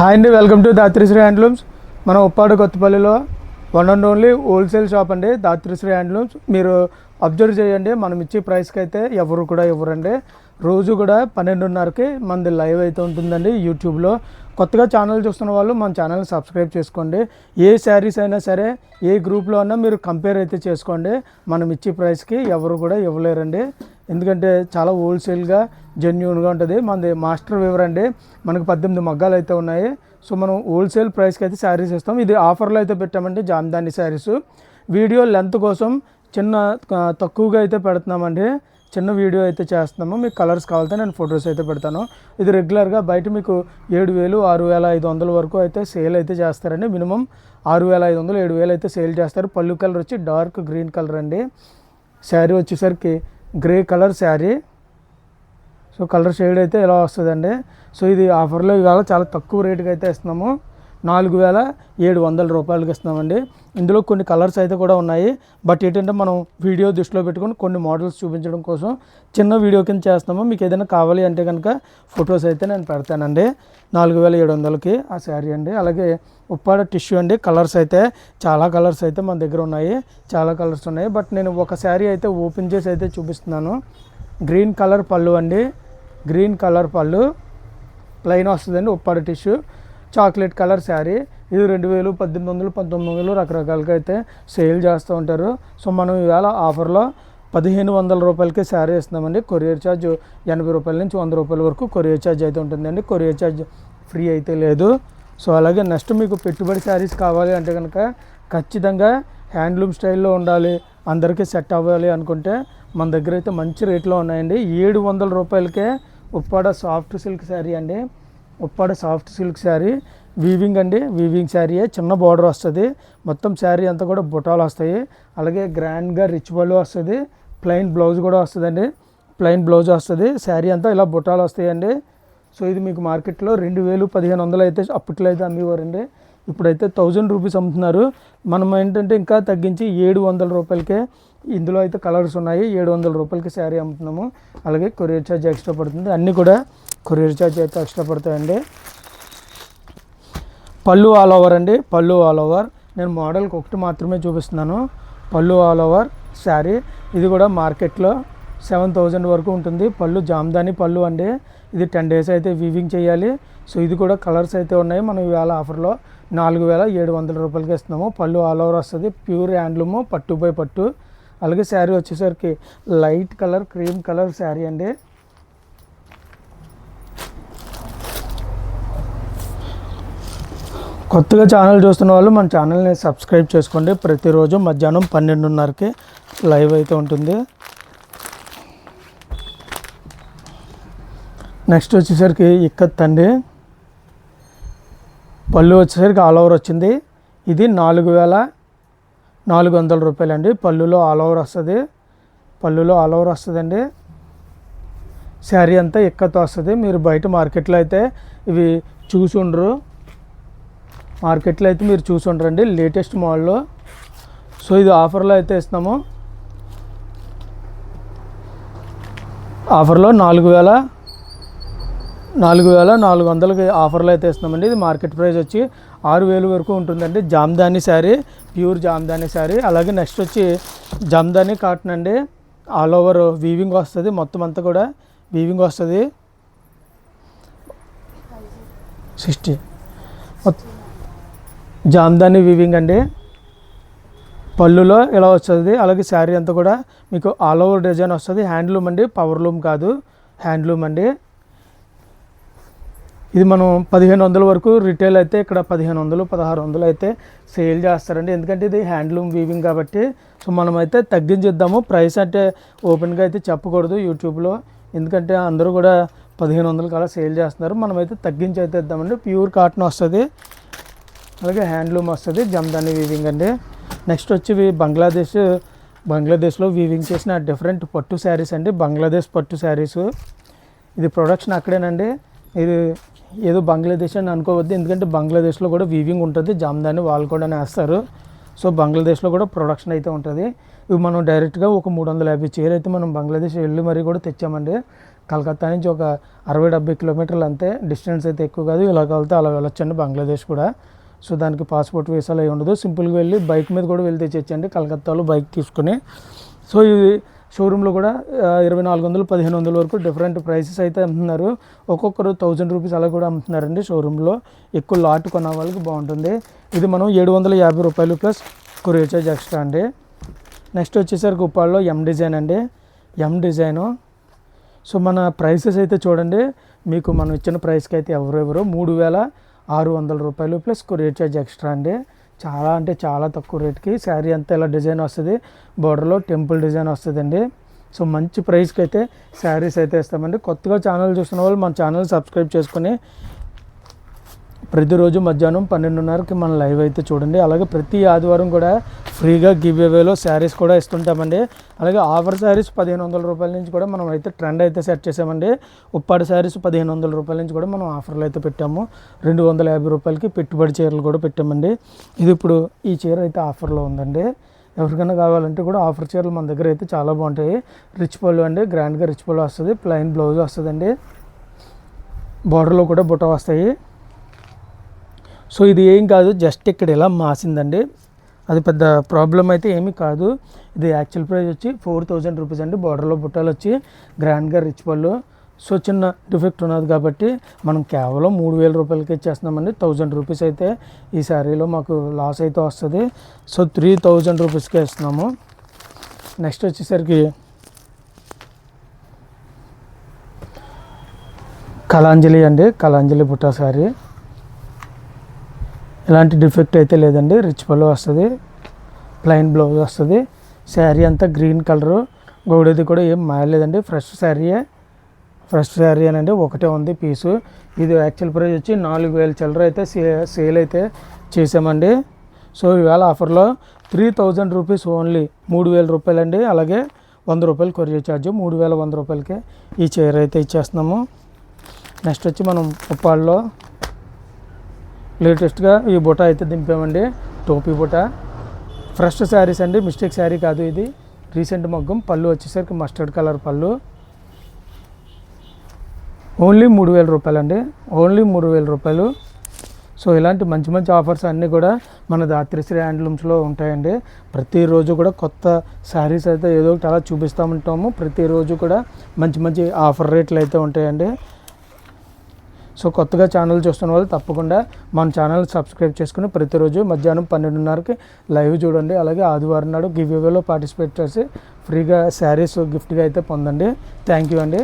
Hi అండి, welcome to Dhatrisri handlooms. మనం ఉప్పాడు కొత్తపల్లిలో one and only wholesale shop అండి దాత్రిశ్రీ హ్యాండ్లూమ్స్. మీరు అబ్జర్వ్ చేయండి, మనం ఇచ్చే ప్రైస్కి అయితే ఎవరు కూడా ఇవ్వరండి. రోజు కూడా 12:30కి మనది లైవ్ అయితే ఉంటుందండి యూట్యూబ్లో. కొత్తగా ఛానల్ చూస్తున్న వాళ్ళు మన ఛానల్ని సబ్స్క్రైబ్ చేసుకోండి. ఏ శారీస్ అయినా సరే ఏ గ్రూప్లో అయినా మీరు కంపేర్ అయితే చేసుకోండి. మనం ఇచ్చే ప్రైస్కి ఎవరు కూడా ఇవ్వలేరండి. ఎందుకంటే చాలా హోల్సేల్గా జెన్యూన్గా ఉంటుంది. మనది మాస్టర్ వీవర్ అండి. మనకు 18 మగ్గాలు అయితే ఉన్నాయి. సో మనం హోల్సేల్ ప్రైస్కి అయితే శారీస్ ఇస్తాం. ఇది ఆఫర్లో అయితే పెట్టామండి జామ్దాని శారీస్. వీడియో లెంత్ కోసం తక్కువగా అయితే పెడుతున్నామండి. చిన్న వీడియో అయితే చేస్తున్నాము. మీకు కలర్స్ కావాలంటే నేను ఫొటోస్ అయితే పెడతాను. ఇది రెగ్యులర్గా బయట మీకు 7,000 6,500 వరకు అయితే సేల్ అయితే చేస్తారండి. మినిమం 6,500 7,000 అయితే సేల్ చేస్తారు. పళ్ళు కలర్ వచ్చి డార్క్ గ్రీన్ కలర్ అండి. శారీ వచ్చేసరికి grey colour sari. So colour shade అయితే ఇలా వస్తుందండి. సో ఇది ఆఫర్లో ఇవాళ చాలా తక్కువ రేటుకి అయితే ఇస్తున్నాము. 4,700 రూపాయలకి ఇస్తున్నామండి. ఇందులో కొన్ని కలర్స్ అయితే కూడా ఉన్నాయి. బట్ ఏంటంటే మనం వీడియో దృష్టిలో పెట్టుకొని కొన్ని మోడల్స్ చూపించడం కోసం చిన్న వీడియో కింద చేస్తున్నాము. మీకు ఏదైనా కావాలి అంటే కనుక ఫొటోస్ అయితే నేను పెడతానండి. 4,700కి ఆ శారీ అండి. అలాగే ఉప్పాడ టిష్యూ అండి. కలర్స్ అయితే చాలా కలర్స్ అయితే మన దగ్గర ఉన్నాయి. చాలా కలర్స్ ఉన్నాయి. బట్ నేను ఒక శారీ అయితే ఓపెన్ చేసి అయితే చూపిస్తున్నాను. గ్రీన్ కలర్ పళ్ళు అండి. గ్రీన్ కలర్ పళ్ళు ప్లెయిన్ వస్తుందండి. Uppada tissue chocolate colour sari. ఇది 2,000 1,800 1,900 రకరకాలుగా అయితే సేల్ చేస్తూ ఉంటారు. సో మనం ఇవాళ ఆఫర్లో 1,500 రూపాయలకి శారీ ఇస్తున్నామండి. కొరియర్ ఛార్జ్ 80 రూపాయల నుంచి 100 రూపాయల వరకు కొరియర్ ఛార్జ్ అయితే ఉంటుందండి. కొరియర్ ఛార్జ్ ఫ్రీ అయితే లేదు. సో అలాగే నెక్స్ట్ మీకు పెట్టుబడి శారీస్ కావాలి అంటే కనుక ఖచ్చితంగా హ్యాండ్లూమ్ స్టైల్లో ఉండాలి, అందరికీ సెట్ అవ్వాలి అనుకుంటే మన దగ్గర అయితే మంచి రేట్లో ఉన్నాయండి. 700 రూపాయలకే ఉప్పాడ సాఫ్ట్ సిల్క్ శారీ అండి. Uppada soft silk sari weaving అండి. వీవింగ్ శారీయే, చిన్న బార్డర్ వస్తుంది. మొత్తం శారీ అంతా కూడా బుటాలు వస్తాయి. అలాగే గ్రాండ్గా రిచ్ పళ్ళు వస్తుంది. ప్లెయిన్ బ్లౌజ్ కూడా వస్తుందండి. ప్లెయిన్ బ్లౌజ్ వస్తుంది. శారీ అంతా ఇలా బుటాలు వస్తాయండి. సో ఇది మీకు మార్కెట్లో 2,000 1,500 అయితే అప్పట్లో అయితే అమ్మేవారండి. ఇప్పుడైతే 1,000 రూపీస్ అమ్ముతున్నారు. మనం ఏంటంటే ఇంకా తగ్గించి 700 రూపాయలకే ఇందులో అయితే కలర్స్ ఉన్నాయి. 700 రూపాయలకి శారీ అమ్ముతున్నాము. అలాగే కొరియర్ ఛార్జ్ ఎక్స్ట్రా పడుతుంది. అన్నీ కూడా కొరియర్ ఛార్జ్ అయితే ఎక్స్ట్రా పడతాయండి. పళ్ళు ఆల్ ఓవర్ అండి. పళ్ళు ఆల్ ఓవర్. నేను మోడల్కి ఒకటి మాత్రమే చూపిస్తున్నాను. పళ్ళు ఆల్ ఓవర్ శారీ. ఇది కూడా మార్కెట్లో 7,000 వరకు ఉంటుంది. పళ్ళు జామ్దాని పళ్ళు అండి. ఇది 10 days అయితే వీవింగ్ చేయాలి. సో ఇది కూడా కలర్స్ అయితే ఉన్నాయి. మనం ఇవాళ ఆఫర్లో 4,700 రూపాయలకి ఇస్తున్నాము. పళ్ళు ఆల్ ఓవర్ వస్తుంది. ప్యూర్ హ్యాండ్లూము, పట్టు బై పట్టు. అలాగే శారీ వచ్చేసరికి light colour cream colour sari అండి. కొత్తగా ఛానల్ చూస్తున్న వాళ్ళు మన ఛానల్ని సబ్స్క్రైబ్ చేసుకోండి. ప్రతిరోజు మధ్యాహ్నం 12:30కి లైవ్ అయితే ఉంటుంది. నెక్స్ట్ వచ్చేసరికి ఇక్కత్ అండి. పళ్ళు వచ్చేసరికి ఆల్ ఓవర్ వచ్చింది. ఇది 4,400 రూపాయలు అండి. పళ్ళులో ఆల్ ఓవర్ వస్తుంది. పళ్ళులో ఆల్ ఓవర్ వస్తుందండి. శారీ అంతా ఇక్కత్ వస్తుంది. మీరు బయట మార్కెట్లో అయితే ఇవి చూసుండ్రు. మార్కెట్లో అయితే మీరు చూసుండ్రండి లేటెస్ట్ మోడల్లో. సో ఇది ఆఫర్లో అయితే ఇస్తున్నాము. ఆఫర్లో 4,400కి ఆఫర్లో అయితే ఇస్తున్నామండి. ఇది మార్కెట్ ప్రైస్ వచ్చి 6,000 వరకు ఉంటుందండి. జామ్దాని శారీ, ప్యూర్ జామ్దాని శారీ. అలాగే నెక్స్ట్ వచ్చి జామ్దాని కాటన్ అండి. ఆల్ ఓవర్ వీవింగ్ వస్తుంది. మొత్తం అంతా కూడా వీవింగ్ వస్తుంది. 60 జామ్దాని వీవింగ్ అండి. పళ్ళులో ఇలా వస్తుంది. అలాగే శారీ అంతా కూడా మీకు ఆల్ ఓవర్ డిజైన్ వస్తుంది. హ్యాండ్లూమ్ అండి, పవర్లూమ్ కాదు, హ్యాండ్లూమ్ అండి. ఇది మనం 1,500 వరకు రిటైల్ అయితే ఇక్కడ 1,500 1,600 అయితే సేల్ చేస్తారండి. ఎందుకంటే ఇది హ్యాండ్లూమ్ వీవింగ్ కాబట్టి. సో మనమైతే తగ్గించిద్దాము. ప్రైస్ అంటే ఓపెన్గా అయితే చెప్పకూడదు యూట్యూబ్లో. ఎందుకంటే అందరూ కూడా 1,500 అలా సేల్ చేస్తున్నారు. మనమైతే తగ్గించి అయితే ఇద్దామండి. ప్యూర్ కాటన్ వస్తుంది. అలాగే హ్యాండ్లూమ్ వస్తుంది. జమ్దాని వీవింగ్ అండి. నెక్స్ట్ వచ్చి బంగ్లాదేశ్లో వీవింగ్ చేసిన డిఫరెంట్ పట్టు శారీస్ అండి. బంగ్లాదేశ్ పట్టు శారీస్. ఇది ప్రొడక్షన్ అక్కడేనండి. ఇది ఏదో బంగ్లాదేశ్ అని అనుకోవద్దు. ఎందుకంటే బంగ్లాదేశ్లో కూడా వీవింగ్ ఉంటుంది. జామ్దాని వాళ్ళు కూడా వేస్తారు. సో బంగ్లాదేశ్లో కూడా ప్రొడక్షన్ అయితే ఉంటుంది. ఇవి మనం డైరెక్ట్గా ఒక 350 చీర అయితే మనం బంగ్లాదేశ్ వెళ్ళి మరీ కూడా తెచ్చామండి. కలకత్తా నుంచి ఒక 60-70 కిలోమీటర్లు అంతే, డిస్టెన్స్ అయితే ఎక్కువ కాదు. ఇలా వెళ్తే అలా వెళ్ళొచ్చండి బంగ్లాదేశ్ కూడా. సో దానికి పాస్పోర్ట్ వీసాలు అవి ఉండదు, సింపుల్గా వెళ్ళి బైక్ మీద కూడా వెళ్తే తెచ్చండి కలకత్తాలో బైక్ తీసుకుని. సో ఇది షోరూంలో కూడా 2400, 1500 వరకు డిఫరెంట్ ప్రైసెస్ అయితే అమ్ముతున్నారు. ఒక్కొక్కరు 1000 రూపీస్ అలా కూడా అమ్ముతున్నారండి షోరూంలో. ఎక్కువ లాట్ కొన్న వాళ్ళకి బాగుంటుంది. ఇది మనం 750 రూపాయలు ప్లస్ కొరియర్ చార్జ్ ఎక్స్ట్రా అండి. నెక్స్ట్ వచ్చేసరికి ఉప్పాడలో డిజైన్ అండి, డిజైను. సో మన ప్రైసెస్ అయితే చూడండి, మీకు మనం ఇచ్చిన ప్రైస్కి అయితే ఎవరు 3600 రూపాయలు ప్లస్ కొరియర్ చార్జ్ ఎక్స్ట్రా అండి. చాలా అంటే చాలా తక్కువ రేట్కి శారీ అంతా ఇలా డిజైన్ వస్తుంది, బార్డర్లో టెంపుల్ డిజైన్ వస్తుందండి. సో మంచి ప్రైస్కి అయితే శారీస్ అయితే ఇస్తామండి. కొత్తగా ఛానల్ చూస్తున్న వాళ్ళు మన ఛానల్ సబ్స్క్రైబ్ చేసుకుని ప్రతిరోజు మధ్యాహ్నం 12:30కి మన లైవ్ అయితే చూడండి. అలాగే ప్రతి ఆదివారం కూడా ఫ్రీగా గివ్ అవేలో శారీస్ కూడా ఇస్తుంటామండి. అలాగే ఆఫర్ శారీస్ 1500 రూపాయల నుంచి కూడా మనం అయితే ట్రెండ్ అయితే సెట్ చేసామండి. ఉప్పాడు శారీస్ 1500 రూపాయల నుంచి కూడా మనం ఆఫర్లు అయితే పెట్టాము. 250 రూపాయలకి పెట్టుబడి చీరలు కూడా పెట్టామండి. ఇది ఇప్పుడు ఈ చీర అయితే ఆఫర్లో ఉందండి. ఎవరికైనా కావాలంటే కూడా ఆఫర్ చీరలు మన దగ్గర అయితే చాలా బాగుంటాయి. రిచ్ పళ్ళు అండి, గ్రాండ్గా రిచ్ పళ్ళు వస్తుంది, ప్లెయిన్ బ్లౌజ్ వస్తుందండి, బార్డర్లో కూడా బుట్ట వస్తాయి. సో ఇది ఏం కాదు, జస్ట్ ఇక్కడ ఇలా మాసిందండి, అది పెద్ద ప్రాబ్లం అయితే ఏమీ కాదు. ఇది యాక్చువల్ ప్రైస్ వచ్చి 4000 రూపీస్ అండి. బార్డర్లో బుట్టాలు వచ్చి గ్రాండ్గా రిచ్ పళ్ళు. సో చిన్న డిఫెక్ట్ ఉన్నది కాబట్టి మనం కేవలం 3000 రూపాయలకి ఇచ్చేస్తున్నామండి. 1000 రూపీస్ అయితే ఈ శారీలో మాకు లాస్ అయితే వస్తుంది. సో 3000 రూపీస్కే ఇస్తున్నాము. నెక్స్ట్ వచ్చేసరికి కలాంజలి అండి, కలాంజలి బుట్టా శారీ. ఎలాంటి డిఫెక్ట్ అయితే లేదండి, రిచ్ పళ్ళు వస్తుంది, ప్లెయిన్ బ్లౌజ్ వస్తుంది. శారీ అంతా గ్రీన్ కలరు, గోడేది కూడా ఏం మాయలేదండి, ఫ్రెష్ శారీ అనండి, ఒకటే ఉంది పీసు. ఇది యాక్చువల్ ప్రైస్ వచ్చి 4000 చిల్లర అయితే సేల్ అయితే చేసామండి. సో ఈవేళ ఆఫర్లో 3000 రూపీస్ ఓన్లీ 3000 రూపాయలు అండి. అలాగే 100 రూపాయలు కొరియర్ ఛార్జ్, 3100 రూపాయలకే ఈ చీర అయితే ఇచ్చేస్తున్నాము. నెక్స్ట్ వచ్చి మనం ఉప్పాడలో లేటెస్ట్గా ఈ బుట్ట అయితే దింపామండి, టోపీ బుట్ట. ఫ్రెష్ శారీస్ అండి, మిస్టేక్ శారీ కాదు, ఇది రీసెంట్ మగ్గం. పళ్ళు వచ్చేసరికి మస్టర్డ్ కలర్ పళ్ళు. ఓన్లీ 3000 రూపాయలు అండి, ఓన్లీ 3000 రూపాయలు. సో ఇలాంటి మంచి మంచి ఆఫర్స్ అన్నీ కూడా మన దాత్రిశ్రీ హ్యాండ్లూమ్స్లో ఉంటాయండి. ప్రతిరోజు కూడా కొత్త శారీస్ అయితే ఏదో ఒకటి అలా చూపిస్తూ ఉంటాము. ప్రతిరోజు కూడా మంచి మంచి ఆఫర్ రేట్లు అయితే ఉంటాయండి. సో కొత్తగా ఛానల్ చూస్తున్న వాళ్ళు తప్పకుండా మన ఛానల్ సబ్స్క్రైబ్ చేసుకుని ప్రతిరోజు మధ్యాహ్నం 12:30కి లైవ్ చూడండి. అలాగే ఆదివారం నాడు గివ్ అవేలో పార్టిసిపేట్ చేసి ఫ్రీగా శారీస్ గిఫ్ట్గా అయితే పొందండి. థ్యాంక్ యూ అండి.